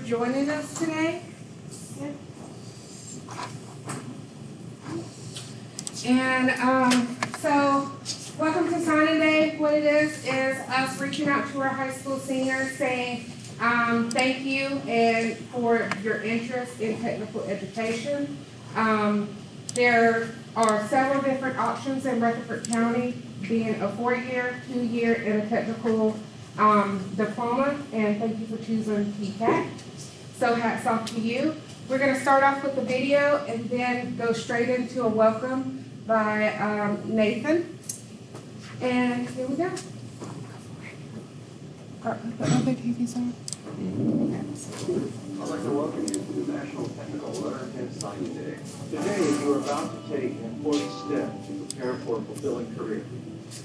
joining us today. And so, welcome to Signing Day. What it is us reaching out to our high school seniors saying thank you and for your interest in technical education. There are several different options in Rutherford County, being a 4-year, 2-year, and a technical diploma, and thank you for choosing TCAT. So hats off to you. We're going to start off with the video and then go straight into a welcome by Nathan. And here we go. The other TVs on. I'd like to welcome you to the National Technical Letter and Signing Day. Today, you are about to take an important step to prepare for a fulfilling career.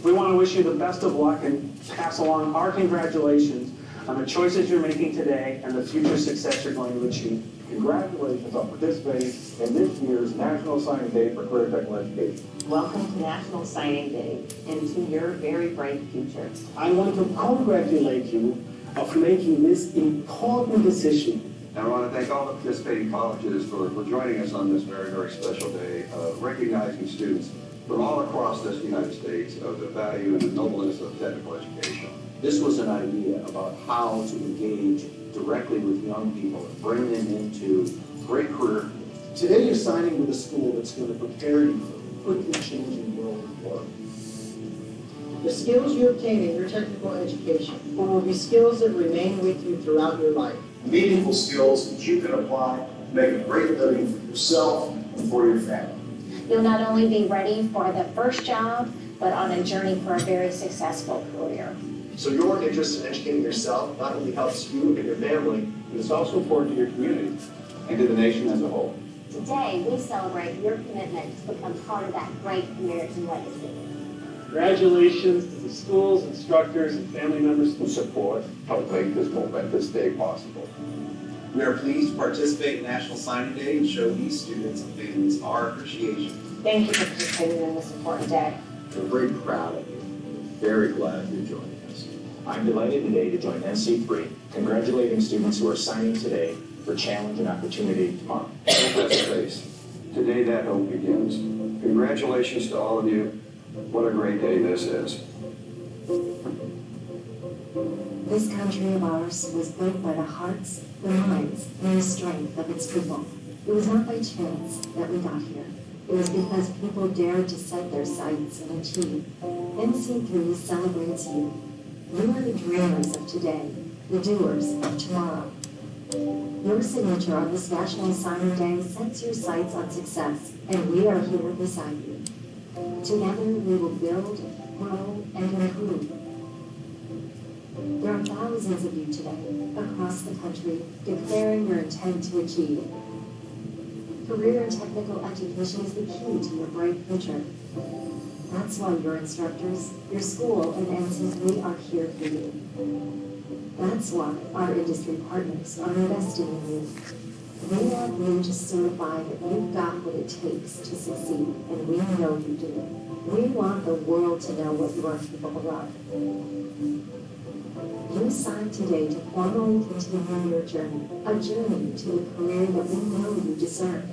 We want to wish you the best of luck and pass along our congratulations on the choices you're making today and the future success you're going to achieve. Congratulations on participating in this year's National Signing Day for Career Technical Education. Welcome to National Signing Day and to your very bright future. I want to congratulate you of making this important decision. And I want to thank all the participating colleges for joining us on this very, very special day, recognizing students from all across this United States of the value and the nobleness of technical education. This was an idea about how to engage directly with young people and bring them into great career. Today you're signing with a school that's going to prepare you for the quickly changing world of work. The skills you obtain in your technical education will be skills that remain with you throughout your life. Meaningful skills that you can apply to make a great living for yourself and for your family. You'll not only be ready for the first job, but on a journey for a very successful career. So your interest in educating yourself not only helps you and your family, But it's also important to your community and to the nation as a whole. Today, we celebrate your commitment to become part of that great American legacy. Congratulations to the schools, instructors, and family members Who support help make this momentous day possible. We are pleased to participate in National Signing Day and show these students and families our appreciation. Thank you for participating in this important day. We're very proud of you. Very glad you're joining us. I'm delighted today to join NC3, congratulating students who are signing today for challenge and opportunity tomorrow. Hope has space. Today that hope begins. Congratulations to all of you. What a great day this is. This country of ours was built by the hearts, the minds, and the strength of its people. It was not by chance that we got here. It was because people dared to set their sights and achieve. NC3 celebrates you. You are the dreamers of today, the doers of tomorrow. Your signature on this National Signing Day sets your sights on success, and we are here beside you. Together we will build, grow, and improve. There are thousands of you today across the country declaring your intent to achieve. Career and technical education is the key to your bright future. That's why your instructors, your school, and NC3 are here for you. That's why our industry partners are investing in you. They want you to certify that you've got what it takes to succeed, and we know you do. We want the world to know what you are capable of. You signed today to formally continue your journey, a journey to a career that we know you deserve.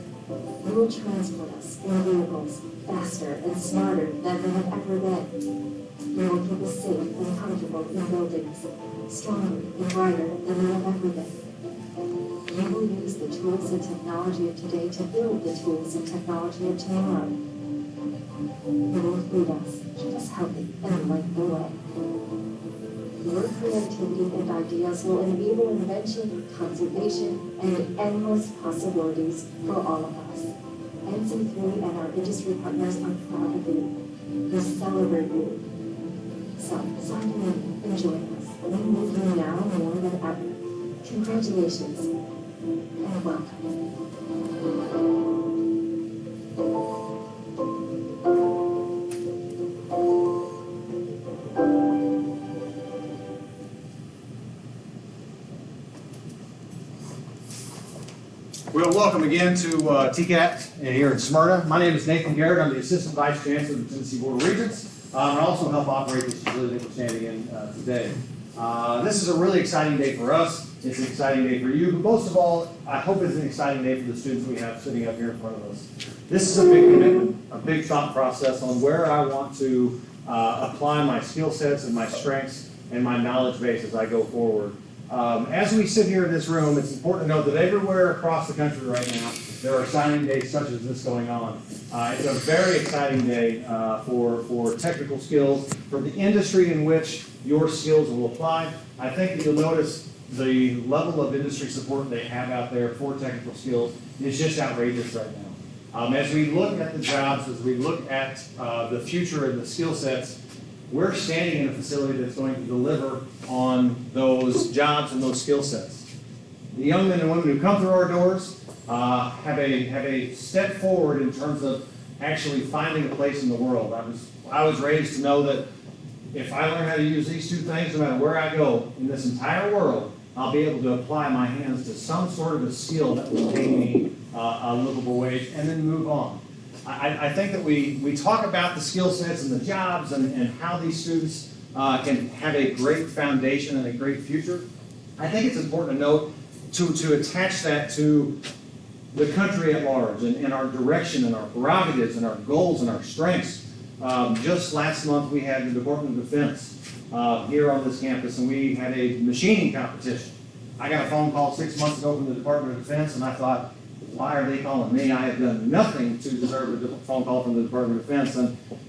You will transport us in vehicles faster and smarter than they have ever been. You will keep us safe and comfortable in buildings, stronger and brighter than they have ever been. You will use the tools and technology of today to build the tools and technology of tomorrow. You will lead us, keep us healthy, and light the way. Your creativity and ideas will enable invention, conservation, and endless possibilities for all of us. NC3 and our industry partners are proud of you. We celebrate you. So, sign in and join us. We need you now more than ever. Congratulations and welcome. Well, welcome again to TCAT here in Smyrna. My name is Nathan Garrett. I'm the Assistant Vice Chancellor of the Tennessee Board of Regents. I also help operate this facility that we're standing in today. This is a really exciting day for us. It's an exciting day for you, but most of all, I hope it's an exciting day for the students we have sitting up here in front of us. This is a big commitment, a big thought process on where I want to apply my skill sets and my strengths and my knowledge base as I go forward. As we sit here in this room, it's important to note that everywhere across the country right now, there are signing days such as this going on. It's a very exciting day for technical skills, for the industry in which your skills will apply. I think that you'll notice the level of industry support they have out there for technical skills is just outrageous right now. As we look at the jobs, as we look at the future and the skill sets, we're standing in a facility that's going to deliver on those jobs and those skill sets. The young men and women who come through our doors have a step forward in terms of actually finding a place in the world. I was raised to know that if I learn how to use these two things, no matter where I go in this entire world, I'll be able to apply my hands to some sort of a skill that will pay me a livable wage and then move on. I think that we talk about the skill sets and the jobs and how these students can have a great foundation and a great future. I think it's important to note to attach that to the country at large and our direction and our prerogatives and our goals and our strengths. Just last month we had the Department of Defense here on this campus, and we had a machining competition. I got a phone call 6 months ago from the Department of Defense, and I thought, why are they calling me? I have done nothing to deserve a phone call from the Department of Defense.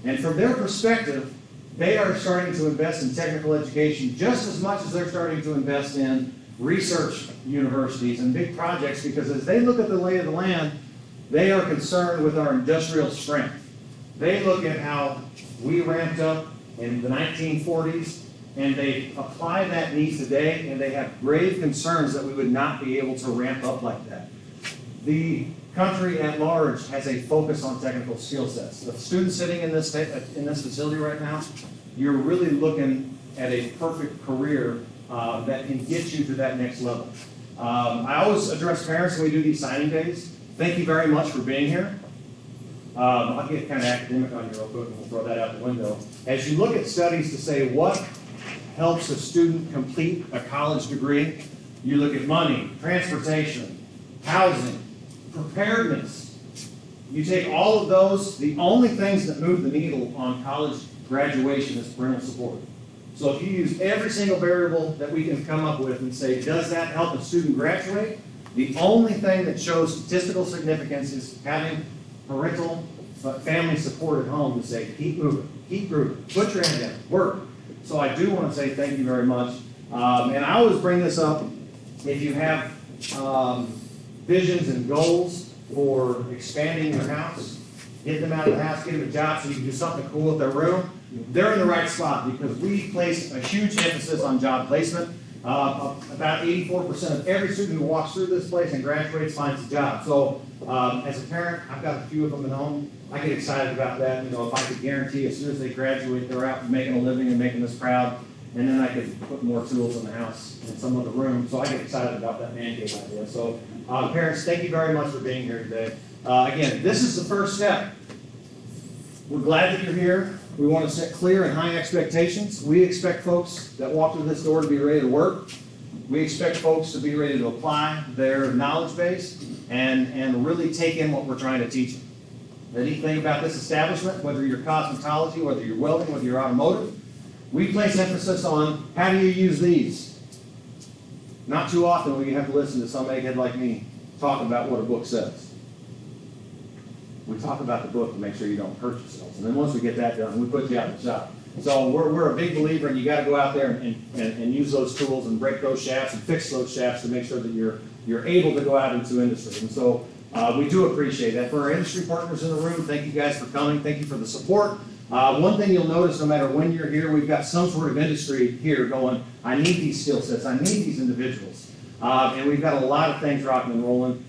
And from their perspective, they are starting to invest in technical education just as much as they're starting to invest in research universities and big projects, because as they look at the lay of the land, they are concerned with our industrial strength. They look at how we ramped up in the 1940s, and they apply that need today, and they have grave concerns that we would not be able to ramp up like that. The country at large has a focus on technical skill sets. The students sitting in this facility right now, you're really looking at a perfect career that can get you to that next level. I always address parents when we do these signing days. Thank you very much for being here. I'll get kind of academic on you real quick and we'll throw that out the window. As you look at studies to say what helps a student complete a college degree, you look at money, transportation, housing, preparedness. You take all of those, the only things that move the needle on college graduation is parental support. So if you use every single variable that we can come up with and say, does that help a student graduate? The only thing that shows statistical significance is having parental family support at home to say, keep moving, put your hand down, work. So I do want to say thank you very much. And I always bring this up, if you have visions and goals for expanding your house, get them out of the house, get them a job so you can do something cool with their room, they're in the right spot, because we place a huge emphasis on job placement. About 84% of every student who walks through this place and graduates finds a job. So as a parent, I've got a few of them at home. I get excited about that. You know, if I could guarantee as soon as they graduate, they're out making a living and making us proud, and then I could put more tools in the house in some other room. So I get excited about that man cave idea. So parents, thank you very much for being here today. Again, this is the first step. We're glad that you're here. We want to set clear and high expectations. We expect folks that walk through this door to be ready to work. We expect folks to be ready to apply their knowledge base and really take in what we're trying to teach them. The neat thing about this establishment, whether you're cosmetology, whether you're welding, whether you're automotive, we place emphasis on how do you use these. Not too often will you have to listen to some egghead like me talk about what a book says. We talk about the book to make sure you don't hurt yourselves. And then once we get that done, we put you out in the shop. So we're a big believer, and you got to go out there and use those tools and break those shafts and fix those shafts to make sure that you're able to go out into industry. And so we do appreciate that. For our industry partners in the room, thank you guys for coming. Thank you for the support. One thing you'll notice, no matter when you're here, we've got some sort of industry here going, I need these skill sets, I need these individuals. And we've got a lot of things rocking and rolling.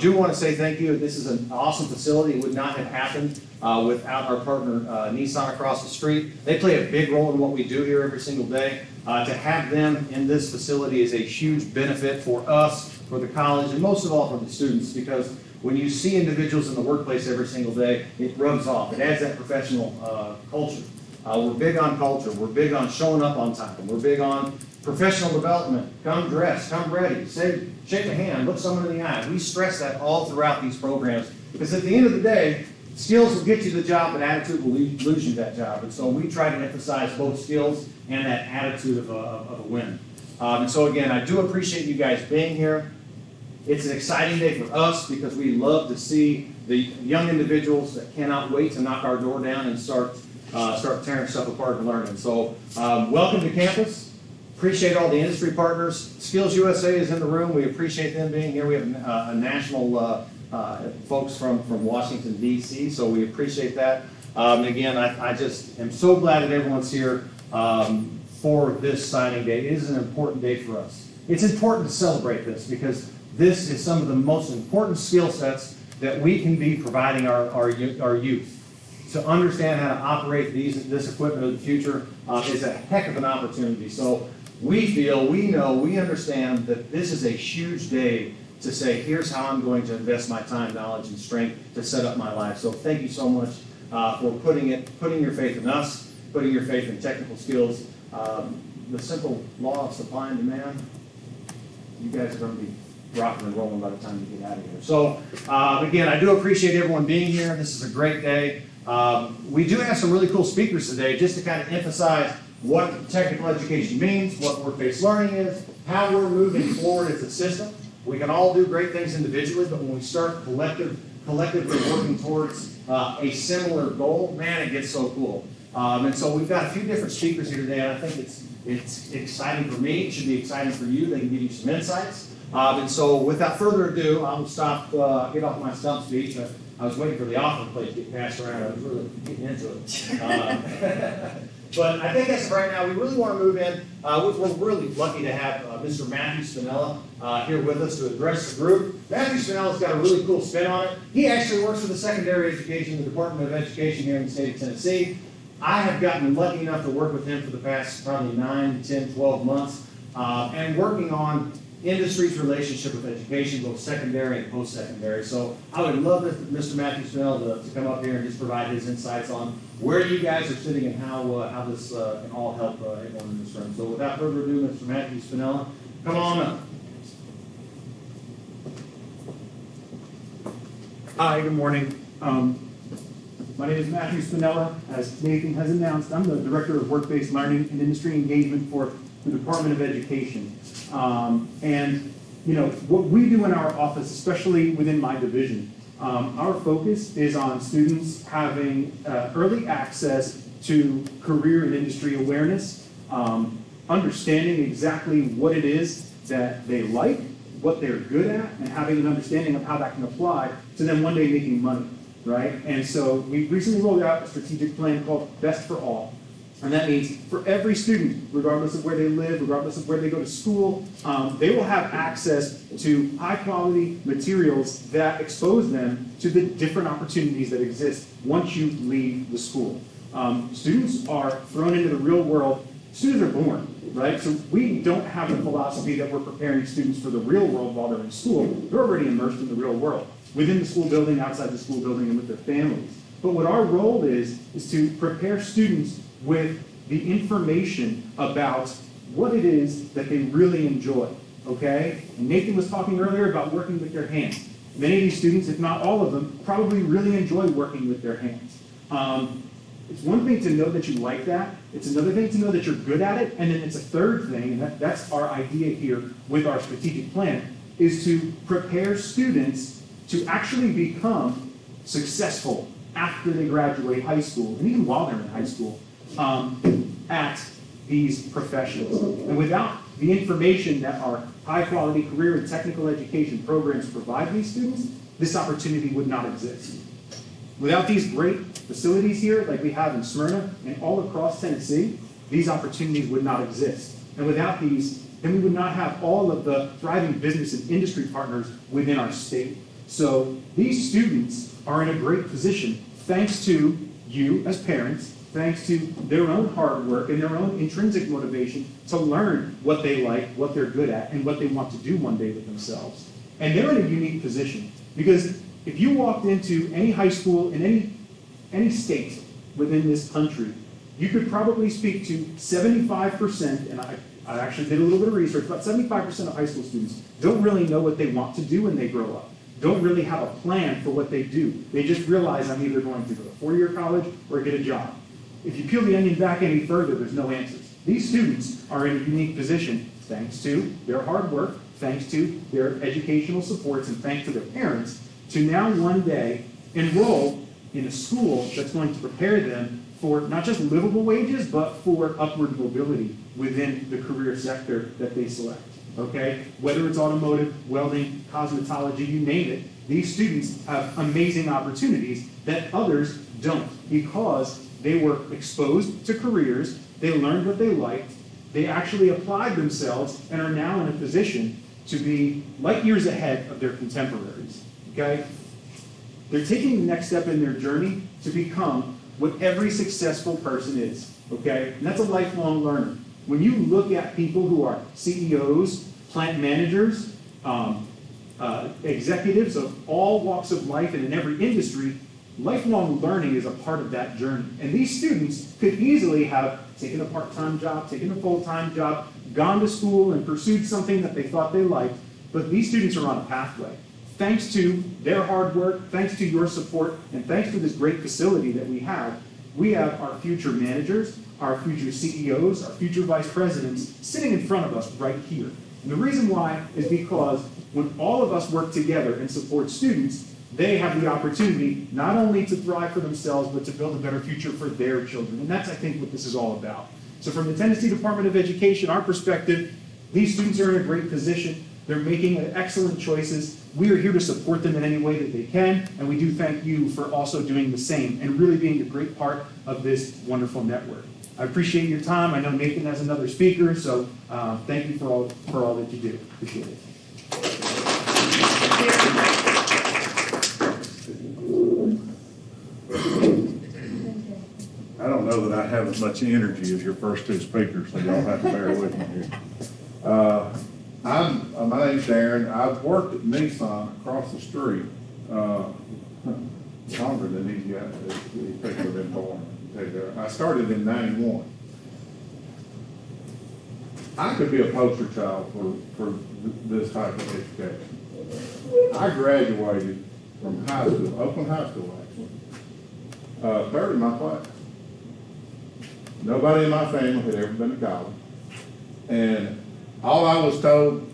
Do want to say thank you. This is an awesome facility. It would not have happened without our partner Nissan across the street. They play a big role in what we do here every single day. To have them in this facility is a huge benefit for us, for the college, and most of all for the students, because when you see individuals in the workplace every single day, it rubs off. It adds that professional culture. We're big on culture. We're big on showing up on time. We're big on Professional development, come dressed, come ready, shake a hand, look someone in the eye. We stress that all throughout these programs because at the end of the day, skills will get you the job, but attitude will lose you that job. And so we try to emphasize both skills and that attitude of a win. And so again, I do appreciate you guys being here. It's an exciting day for us because we love to see the young individuals that cannot wait to knock our door down and start tearing stuff apart and learning. So welcome to campus. Appreciate all the industry partners. Skills USA is in the room. We appreciate them being here. We have a national folks from Washington, D.C., so we appreciate that. And again, I just am so glad that everyone's here for this signing day. It is an important day for us. It's important to celebrate this because this is some of the most important skill sets that we can be providing our youth. To understand how to operate this equipment of the future is a heck of an opportunity. So we feel, we know, we understand that this is a huge day to say, here's how I'm going to invest my time, knowledge, and strength to set up my life. So thank you so much for putting your faith in us, putting your faith in technical skills. The simple law of supply and demand, you guys are going to be rocking and rolling by the time you get out of here. So again, I do appreciate everyone being here. This is a great day. We do have some really cool speakers today just to kind of emphasize what technical education means, what work-based learning is, how we're moving forward as a system. We can all do great things individually, but when we start collectively working towards a similar goal, man, it gets so cool. And so we've got a few different speakers here today, and I think it's exciting for me. It should be exciting for you. They can give you some insights. And so without further ado, I will get off my stump speech. I was waiting for the offering plate to get passed around. I was really getting into it. But I think as of right now, we really want to move in. We're really lucky to have Mr. Matthew Spinella here with us to address the group. Matthew Spinella's got a really cool spin on it. He actually works for the secondary education, the Department of Education here in the state of Tennessee. I have gotten lucky enough to work with him for the past probably 9, 10, 12 months, and working on industry's relationship with education, both secondary and post-secondary. So I would love Mr. Matthew Spinella to come up here and just provide his insights on where you guys are sitting and how this can all help everyone in this room. So without further ado, Mr. Matthew Spinella, come on up. Hi, good morning. My name is Matthew Spinella. As Nathan has announced, I'm the Director of Work-Based Learning and Industry Engagement for the Department of Education. And you know, what we do in our office, especially within my division, our focus is on students having early access to career and industry awareness, understanding exactly what it is that they like, what they're good at, and having an understanding of how that can apply to them one day making money, right? And so we recently rolled out a strategic plan called Best for All. And that means for every student, regardless of where they live, regardless of where they go to school, they will have access to high-quality materials that expose them to the different opportunities that exist once you leave the school. Students are thrown into the real world. Students are born, right? So we don't have the philosophy that we're preparing students for the real world while they're in school. They're already immersed in the real world, within the school building, outside the school building, and with their families. But what our role is to prepare students with the information about what it is that they really enjoy, okay? And Nathan was talking earlier about working with their hands. Many of these students, if not all of them, probably really enjoy working with their hands. It's one thing to know that you like that. It's another thing to know that you're good at it. And then it's a third thing, and that's our idea here with our strategic plan, is to prepare students to actually become successful after they graduate high school, and even while they're in high school, at these professions. And without the information that our high-quality career and technical education programs provide these students, this opportunity would not exist. Without these great facilities here, like we have in Smyrna and all across Tennessee, these opportunities would not exist. And without these, then we would not have all of the thriving business and industry partners within our state. So these students are in a great position thanks to you as parents, thanks to their own hard work and their own intrinsic motivation to learn what they like, what they're good at, and what they want to do one day with themselves. And they're in a unique position because if you walked into any high school in any state within this country, you could probably speak to 75%, and I actually did a little bit of research. About 75% of high school students don't really know what they want to do when they grow up. Don't really have a plan for what they do. They just realize I'm either going to go to 4-year college or get a job. If you peel the onion back any further, there's no answers. These students are in a unique position thanks to their hard work, thanks to their educational supports, and thanks to their parents, to now one day enroll in a school that's going to prepare them for not just livable wages, but for upward mobility within the career sector that they select. Okay? Whether it's automotive, welding, cosmetology, you name it, these students have amazing opportunities that others don't because they were exposed to careers, they learned what they liked, they actually applied themselves and are now in a position to be light years ahead of their contemporaries. Okay? They're taking the next step in their journey to become what every successful person is. Okay? And that's a lifelong learner. When you look at people who are CEOs, plant managers, executives of all walks of life and in every industry, lifelong learning is a part of that journey. And these students could easily have taken a part-time job, taken a full-time job, gone to school and pursued something that they thought they liked, but these students are on a pathway. Thanks to their hard work, thanks to your support, and thanks to this great facility that we have our future managers, our future CEOs, our future vice presidents sitting in front of us right here. And the reason why is because when all of us work together and support students, they have the opportunity not only to thrive for themselves, but to build a better future for their children. And that's, I think, what this is all about. So from the Tennessee Department of Education, our perspective, these students are in a great position. They're making excellent choices. We are here to support them in any way that they can, and we do thank you for also doing the same and really being a great part of this wonderful network. I appreciate your time. I know Nathan has another speaker, so thank you for all that you do. Appreciate it. I don't know that I have as much energy as your first two speakers, so y'all have to bear with me here. My name's Darren. I've worked at Nissan across the street longer than these guys. These people have been born. I started in '91. I could be a poster child for this type of education. I graduated from high school, Oakland High School actually, third in my class. Nobody in my family had ever been to college. And all I was told,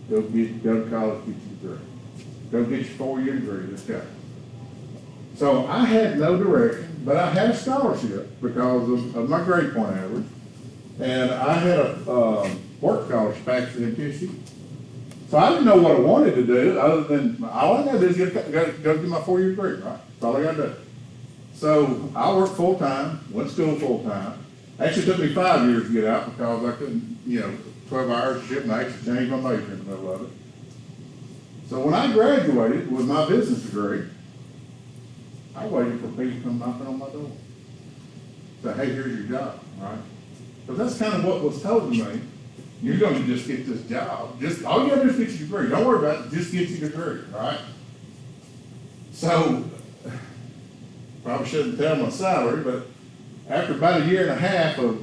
go to college, get your degree. Go get your 4-year degree, let's go. So I had no direction, but I had a scholarship because of my grade point average. And I had a work scholarship actually at TCAT. So I didn't know what I wanted to do other than, all I got to do is go get my 4-year degree, right? That's all I got to do. So I worked full-time, went to school full-time. Actually took me 5 years to get out because I couldn't, 12 hours shift, and I actually changed my major in the middle of it. So when I graduated with my business degree, I waited for people to come knocking on my door. Say, hey, here's your job, right? Because that's kind of what was told to me. You're going to just get this job. All you got to do is get your degree. Don't worry about it. Just get your degree, right? So, probably shouldn't tell my salary, but after about 1.5 years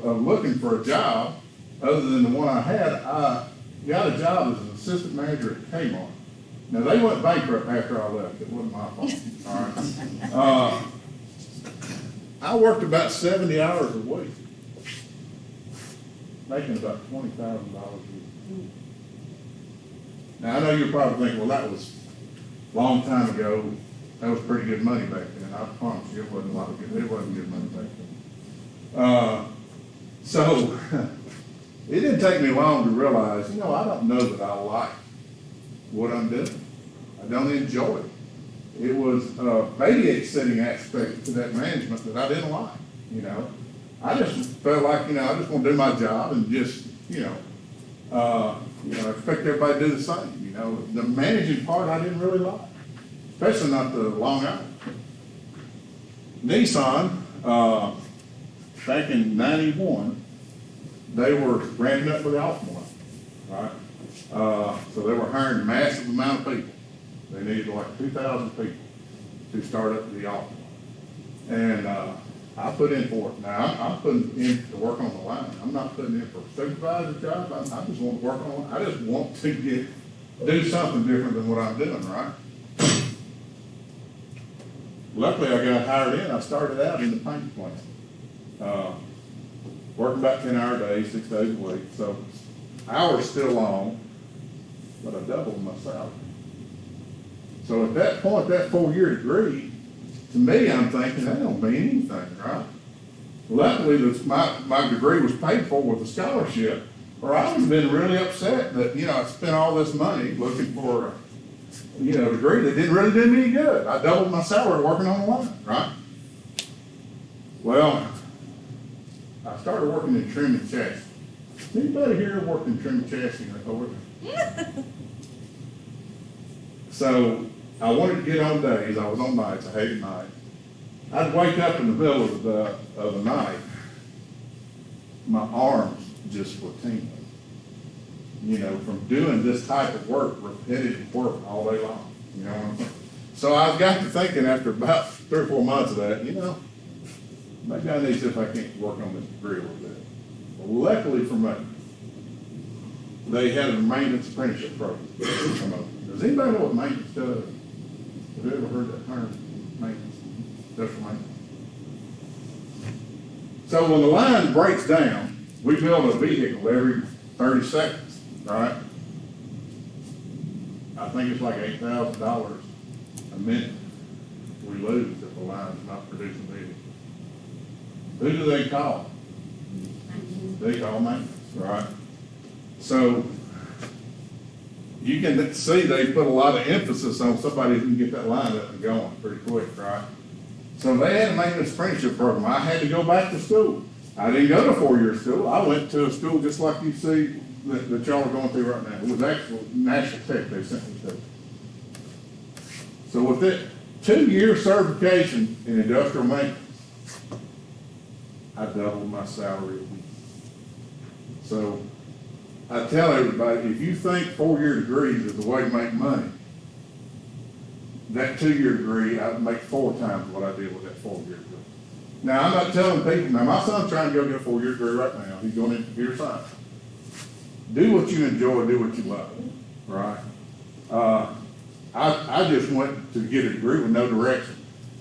of looking for a job, other than the one I had, I got a job as an assistant manager at Kmart. Now, they went bankrupt after I left. It wasn't my fault, all right? I worked about 70 hours a week, making about $20,000 a year. Now, I know you're probably thinking, well, that was a long time ago. That was pretty good money back then. I promise you, it wasn't good money back then. So, it didn't take me long to realize, I don't know that I like what I'm doing. I don't enjoy it. It was a babysitting aspect to that management that I didn't like, I just felt like, I just want to do my job and just, expect everybody to do the same, The managing part I didn't really like, especially not the long hours. Nissan, back in '91, they were ramping up for the awful one, right? So they were hiring a massive amount of people. They needed like 2,000 people to start up the awful one. And I put in for it. Now, I'm putting in to work on the line. I'm not putting in for a supervisor job. I just want to work on, I just want to do something different than what I'm doing, right? Luckily, I got hired in. I started out in the paint plant. Working about 10-hour days, 6 days a week. So hours still long, but I doubled my salary. So at that point, that 4-year degree, to me, I'm thinking, that don't mean anything, right? Luckily, my degree was paid for with a scholarship, or I would have been really upset that, I spent all this money looking for a degree that didn't really do me any good. I doubled my salary working on the line, right? Well, I started working in trim and chassis. Anybody here worked in trim and chassis over there? So I wanted to get on days. I was on nights. I hated nights. I'd wake up in the middle of the night. My arms just were tingling. From doing this type of work, repetitive work all day long. You know what I'm saying? So I got to thinking after about 3 or 4 months of that, maybe I need to see if I can't work on this degree a little bit. Well, luckily for me, they had a maintenance apprenticeship program. Does anybody know what maintenance does? Have you ever heard that term, maintenance? Industrial maintenance. So when the line breaks down, we build a vehicle every 30 seconds, right? I think it's like $8,000 a minute we lose if the line's not producing vehicles. Who do they call? They call maintenance, right? So you can see they put a lot of emphasis on somebody who can get that line up and going pretty quick, right? So they had a maintenance apprenticeship program. I had to go back to school. I didn't go to 4-year school. I went to a school just like you see that y'all are going through right now. It was actual National Tech they sent me to. So with that 2-year certification in industrial maintenance, I doubled my salary a week. So I tell everybody, if you think 4-year degrees is the way to make money, that 2-year degree, I'd make 4 times what I did with that 4-year degree. Now, I'm not telling people, now my son's trying to go get a 4-year degree right now. He's going into computer science. Do what you enjoy, do what you love, right? I just went to get a degree with no direction.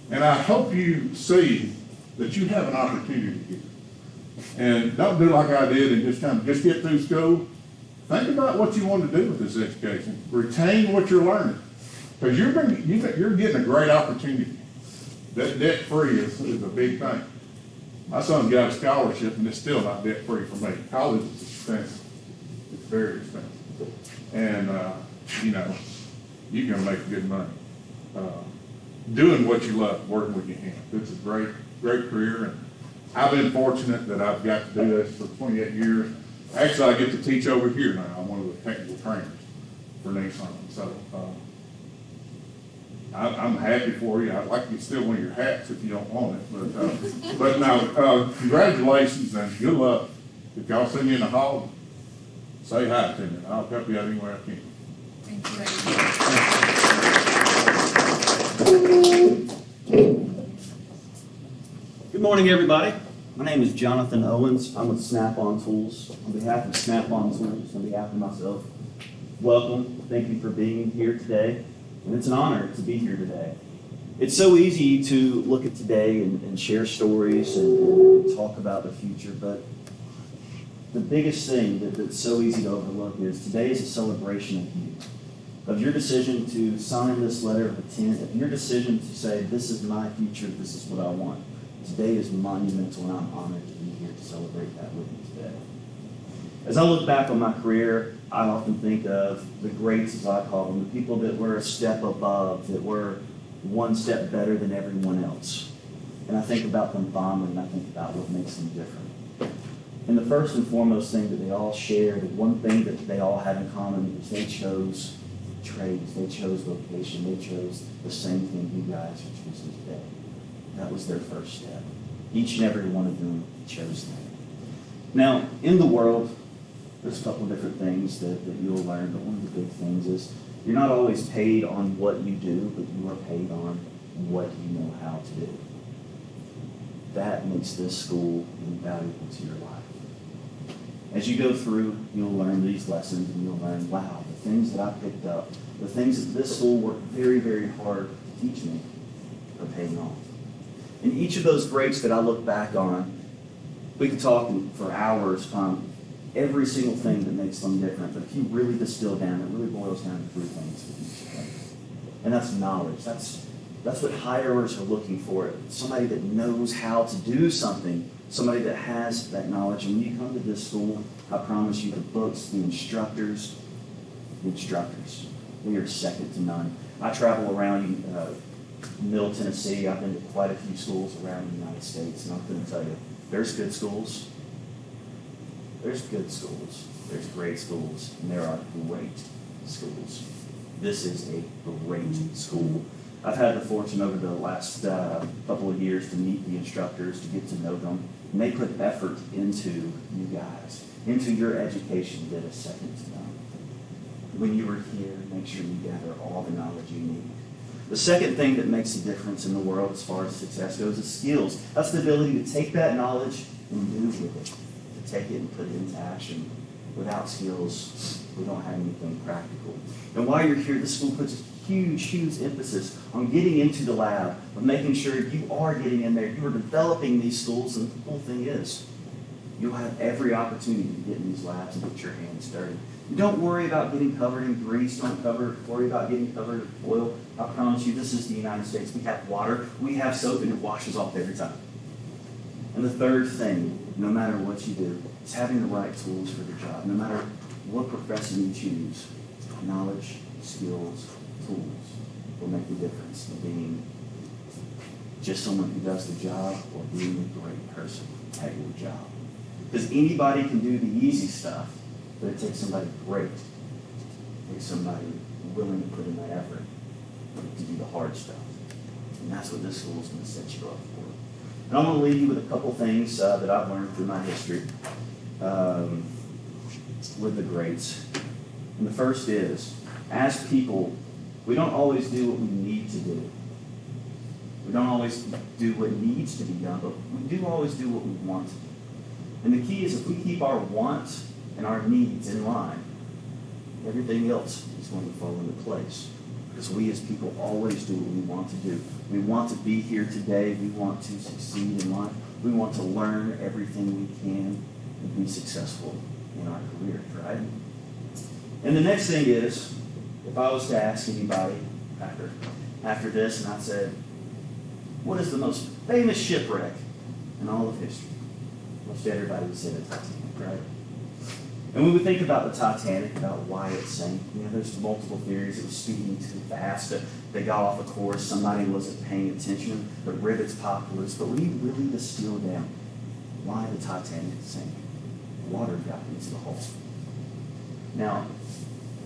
And I hope you see that you have an opportunity here. And don't do like I did and just get through school. Think about what you want to do with this education. Retain what you're learning. Because you're getting a great opportunity. That debt-free is a big thing. My son got a scholarship and it's still not debt-free for me. College is expensive. It's very expensive. And, you're going to make good money. Doing what you love, working with your hands. It's a great career. And I've been fortunate that I've got to do this for 28 years. Actually, I get to teach over here now. I'm one of the technical trainers for Nissan. So I'm happy for you. I'd like you to steal one of your hats if you don't want it. But now, congratulations and good luck. If y'all see me in the hall, say hi to me. I'll help you out any way I can. Good morning, everybody. My name is Jonathan Owens. I'm with Snap-on Tools. On behalf of Snap-on Tools, on behalf of myself, welcome. Thank you for being here today. And it's an honor to be here today. It's so easy to look at today and share stories and talk about the future, but the biggest thing that's so easy to overlook is today is a celebration of you, of your decision to sign this letter of intent, of your decision to say, this is my future, this is what I want. Today is monumental, and I'm honored to be here to celebrate that with you today. As I look back on my career, I often think of the greats, as I call them, the people that were a step above, that were one step better than everyone else. And I think about them fondly, and I think about what makes them different. And the first and foremost thing that they all shared, the one thing that they all had in common, is they chose trades, they chose vocation, they chose the same thing you guys are choosing today. That was their first step. Each and every one of them chose that. Now, in the world, there's a couple of different things that you'll learn, but one of the big things is you're not always paid on what you do, but you are paid on what you know how to do. that makes this school invaluable to your life. As you go through, you'll learn these lessons and you'll learn, wow, the things that I picked up, the things that this school worked very, very hard to teach me are paying off. And each of those breaks that I look back on, we could talk for hours on every single thing that makes them different. But if you really distill down, it really boils down to 3 things with each of them. And that's knowledge. That's what hirers are looking for. Somebody that knows how to do something. Somebody that has that knowledge. And when you come to this school, I promise you the books, the instructors, they are second to none. I travel around Middle Tennessee. I've been to quite a few schools around the United States. And I'm going to tell you, there's good schools. There's good schools. There's great schools. And there are great schools. This is a great school. I've had the fortune over the last couple of years to meet the instructors, to get to know them. And they put effort into you guys, into your education that is second to none. When you are here, make sure you gather all the knowledge you need. The second thing that makes a difference in the world as far as success goes is skills. That's the ability to take that knowledge and move with it, to take it and put it into action. Without skills, we don't have anything practical. And while you're here, this school puts a huge, huge emphasis on getting into the lab, of making sure you are getting in there, you are developing these schools, and the cool thing is, you'll have every opportunity to get in these labs and get your hands dirty. You don't worry about getting covered in grease, don't worry about getting covered in oil. I promise you, this is the United States. We have water, we have soap, and it washes off every time. And the third thing, no matter what you do, is having the right tools for the job. No matter what profession you choose, knowledge, skills, tools will make the difference in being just someone who does the job or being a great person at your job. Because anybody can do the easy stuff, but it takes somebody great. It takes somebody willing to put in that effort to do the hard stuff. And that's what this school is going to set you up for. And I'm going to leave you with a couple things that I've learned through my history with the greats. And the first is, as people, we don't always do what we need to do. We don't always do what needs to be done, but we do always do what we want to do. And the key is if we keep our wants and our needs in line, everything else is going to fall into place. Because we as people always do what we want to do. We want to be here today. We want to succeed in life. We want to learn everything we can and be successful in our careers, right? And the next thing is, if I was to ask anybody after this, and I said, what is the most famous shipwreck in all of history? Most everybody would say the Titanic, right? And when we think about the Titanic, about why it sank, there's multiple theories. It was speeding too fast. They got off a course. Somebody wasn't paying attention. The rivets popped loose. But when you really distill down why the Titanic sank, water got into the hull. Now,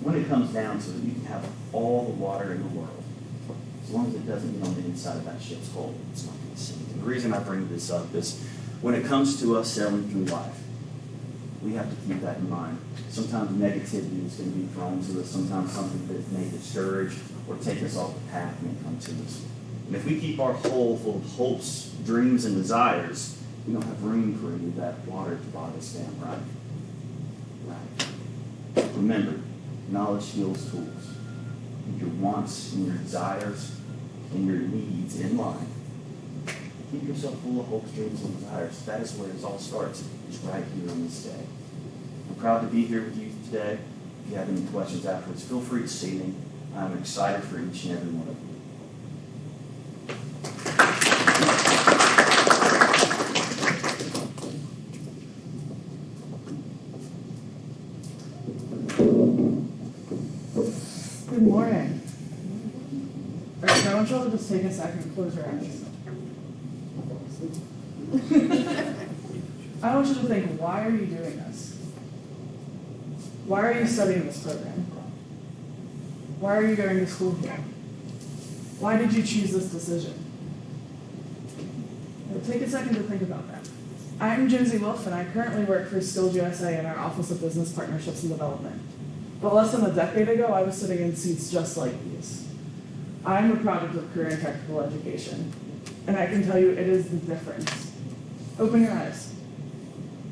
when it comes down to it, you can have all the water in the world. As long as it doesn't get on the inside of that ship's hull, it's not going to sink. And the reason I bring this up is when it comes to us sailing through life, we have to keep that in mind. Sometimes negativity is going to be thrown to us. Sometimes something that may discourage or take us off the path may come to us. And if we keep our hull full of hopes, dreams, and desires, we don't have room for any of that water to bog us down, right? Right. Remember, knowledge, skills, tools. Keep your wants and your desires and your needs in line. Keep yourself full of hopes, dreams, and desires. That is where it all starts, is right here on this day. I'm proud to be here with you today. If you have any questions afterwards, feel free to see me. I'm excited for each and every one of you. Good morning. All right, so I want y'all to just take a second and close your eyes. I want you to think, why are you doing this? Why are you studying this program? Why are you going to school here? Why did you choose this decision? Now, take a second to think about that. I'm Josie Wolf, and I currently work for Skills USA in our Office of Business Partnerships and Development. But less than a decade ago, I was sitting in seats just like these. I'm a product of career and technical education, and I can tell you it is the difference Open your eyes.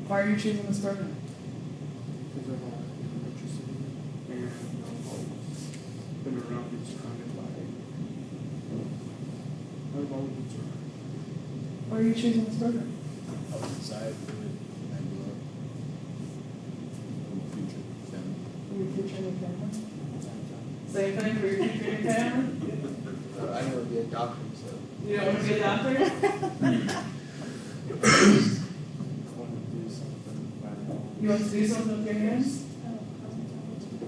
Why are you choosing this program? Because I've always been interested in it, and I've always been around and surrounded by it. I've always been surrounded. Why are you choosing this program? I was excited for it when I grew up. For my future family. For your future and your family? Same thing for your future and your family? I want to be a doctor, so. You don't want to be a doctor? I want to do something by now. You want to do something with your hands?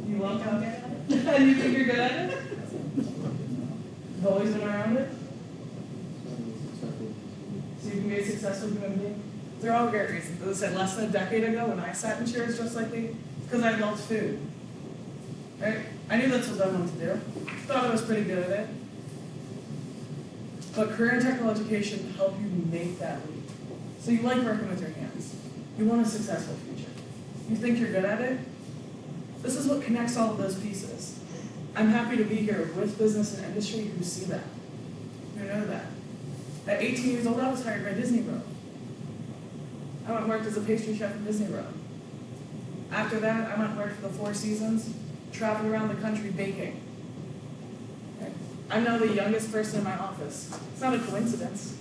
You love how and you think you're good at it? You've always been around it? So you can be a successful human being? They're all great reasons. As I said, less than a decade ago when I sat in chairs just like these, because I loved food. Right? I knew that's what I wanted to do. Thought I was pretty good at it. But career and technical education help you make that leap. So you like working with your hands. You want a successful future. You think you're good at it? This is what connects all of those pieces. I'm happy to be here with business and industry who see that, who know that. At 18 years old, I was hired by Disney World. I went and worked as a pastry chef at Disney World. After that, I went and worked for the Four Seasons, traveled around the country baking. Okay. I'm now the youngest person in my office. It's not a coincidence.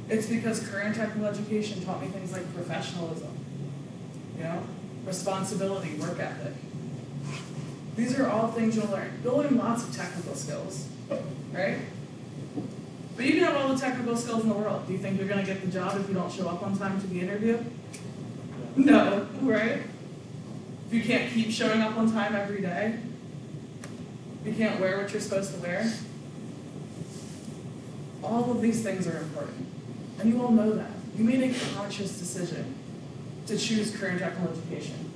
It's because career and technical education taught me things like professionalism, responsibility, work ethic. These are all things you'll learn. You'll learn lots of technical skills, right? But you can have all the technical skills in the world. Do you think you're going to get the job if you don't show up on time to the interview? No, right? If you can't keep showing up on time every day, you can't wear what you're supposed to wear. All of these things are important. And you all know that. You made a conscious decision to choose career and technical education.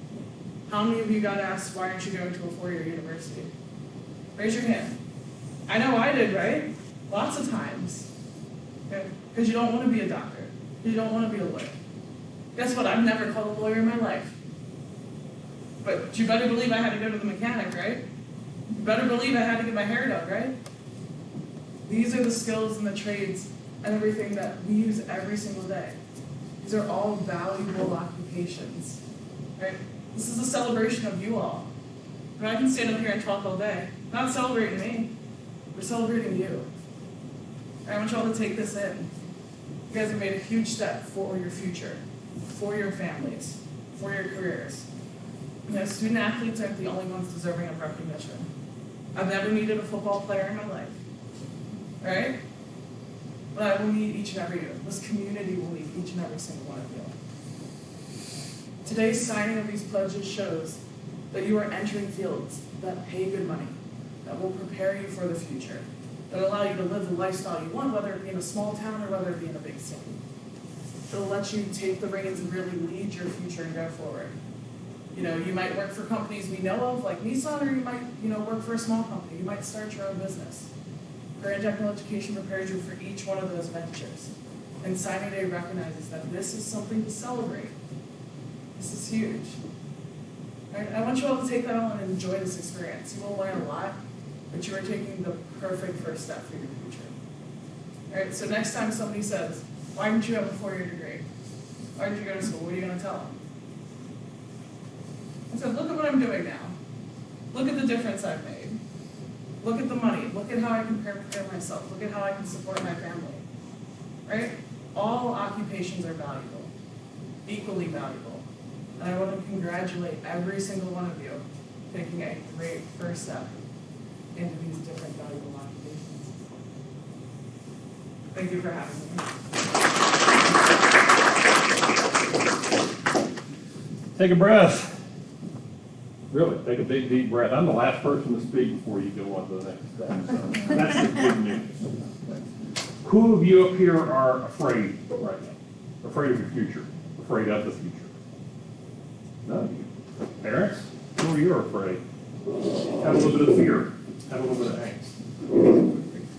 How many of you got asked, why aren't you going to a four-year university? Raise your hand. I know I did, right? Lots of times. Because you don't want to be a doctor. You don't want to be a lawyer. Guess what? I've never called a lawyer in my life. But you better believe I had to go to the mechanic, right? You better believe I had to get my hair done, right? These are the skills and the trades and everything that we use every single day. These are all valuable occupations, right? This is a celebration of you all. I can stand up here and talk all day. Not celebrating me. We're celebrating you. I want you all to take this in. You guys have made a huge step for your future, for your families, for your careers. Student athletes aren't the only ones deserving of recognition. I've never needed a football player in my life, right? But I will need each and every year. This community will need each and every single one of you. Today's signing of these pledges shows that you are entering fields that pay good money, that will prepare you for the future, that allow you to live the lifestyle you want, whether it be in a small town or whether it be in a big city. It'll let you take the reins and really lead your future and go forward. You might work for companies we know of, like Nissan, or you might, work for a small company. You might start your own business. Career and technical education prepares you for each one of those ventures. And Signing Day recognizes that this is something to celebrate. This is huge. Right? I want you all to take that on and enjoy this experience. You will learn a lot, but you are taking the perfect first step for your future. All right, so next time somebody says, why didn't you have a four-year degree? Why did you go to school? What are you going to tell them? I said, look at what I'm doing now. Look at the difference I've made. Look at the money. Look at how I can prepare myself. Look at how I can support my family. Right? All occupations are valuable, equally valuable. And I want to congratulate every single one of you taking a great first step into these different valuable occupations. Thank you for having me. Take a breath. Really, take a big, deep breath. I'm the last person to speak before you go on to the next step. So that's the good news. Who of you up here are afraid right now? Afraid of your future? Afraid of the future? None of you. Parents, who are you afraid? Have a little bit of fear. Have a little bit of angst.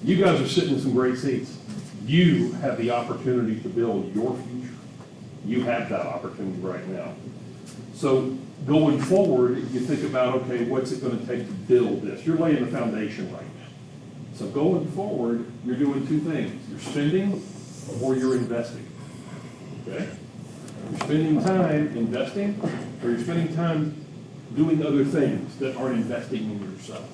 You guys are sitting in some great seats. You have the opportunity to build your future. You have that opportunity right now. So going forward, you think about, okay, what's it going to take to build this? You're laying the foundation right now. So going forward, you're doing two things. You're spending or you're investing. Okay? You're spending time investing, or you're spending time doing other things that aren't investing in yourself.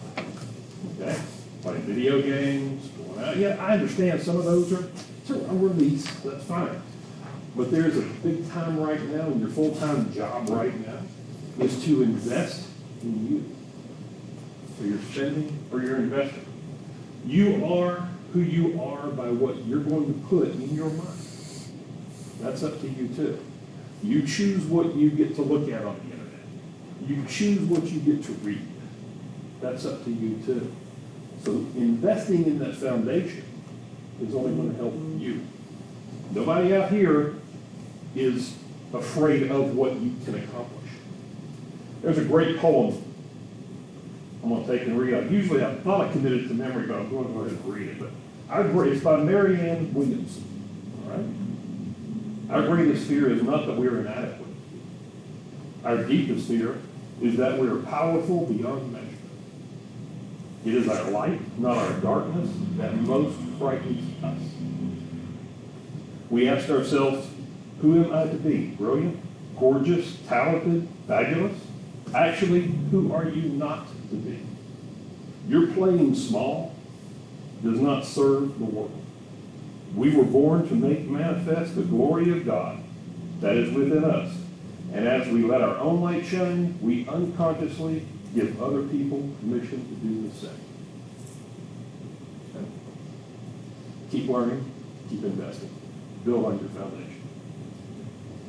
Okay? Playing video games, going out. Yeah, I understand some of those are a release, that's fine. But there's a big time right now, and your full-time job right now is to invest in you. So you're spending or you're investing. You are who you are by what you're going to put in your mind. That's up to you too. You choose what you get to look at on the internet. You choose what you get to read. That's up to you too. So investing in that foundation is only going to help you. Nobody out here is afraid of what you can accomplish. There's a great poem I'm going to take and read. Usually I thought I committed it to memory, but I'm going to go ahead and read it. But I agree. It's by Marianne Williamson. All right? Our greatest fear is not that we are inadequate. Our deepest fear is that we are powerful beyond measure. It is our light, not our darkness, that most frightens us. We ask ourselves, who am I to be? Brilliant, gorgeous, talented, fabulous? Actually, who are you not to be? Your playing small does not serve the world. We were born to make manifest the glory of God that is within us. And as we let our own light shine, we unconsciously give other people permission to do the same. Okay? Keep learning, keep investing. Build on your foundation.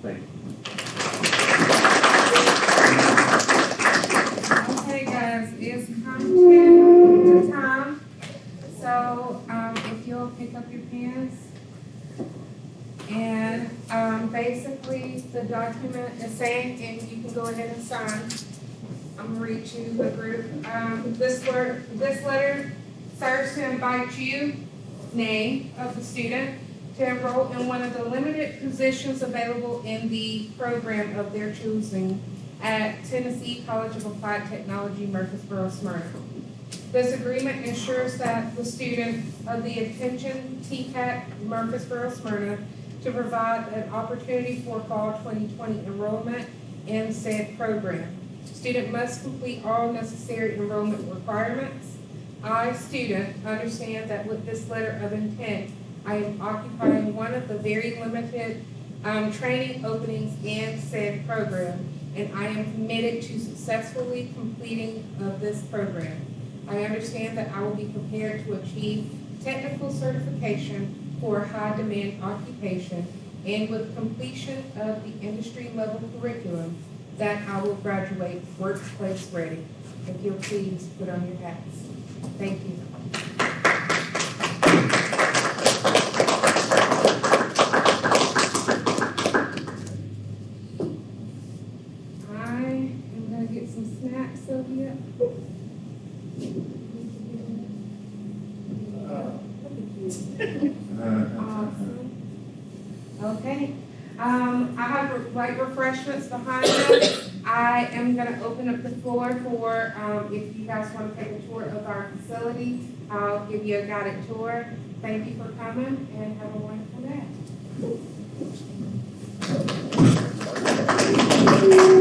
Thank you. Okay, guys, it's come to time. So, if you'll pick up your pens. And basically, the document is saying, and you can go ahead and sign. I'm going to read you the group. This letter serves to invite you, name of the student, to enroll in one of the limited positions available in the program of their choosing at Tennessee College of Applied Technology, Murfreesboro, Smyrna. This agreement ensures that the student of the attention TCAT, Murfreesboro, Smyrna, to provide an opportunity for fall 2020 enrollment in said program. Student must complete all necessary enrollment requirements. I, student, understand that with this letter of intent, I am occupying one of the very limited training openings in said program, and I am committed to successfully completing of this program. I understand that I will be prepared to achieve technical certification for a high-demand occupation, and with completion of the industry-level curriculum, that I will graduate workplace ready. If you'll please put on your hats. Thank you. I am going to get some snacks, Sylvia. Awesome. Okay. I have light refreshments behind us. I am going to open up the floor for if you guys want to take a tour of our facility. I'll give you a guided tour. Thank you for coming and have a wonderful day.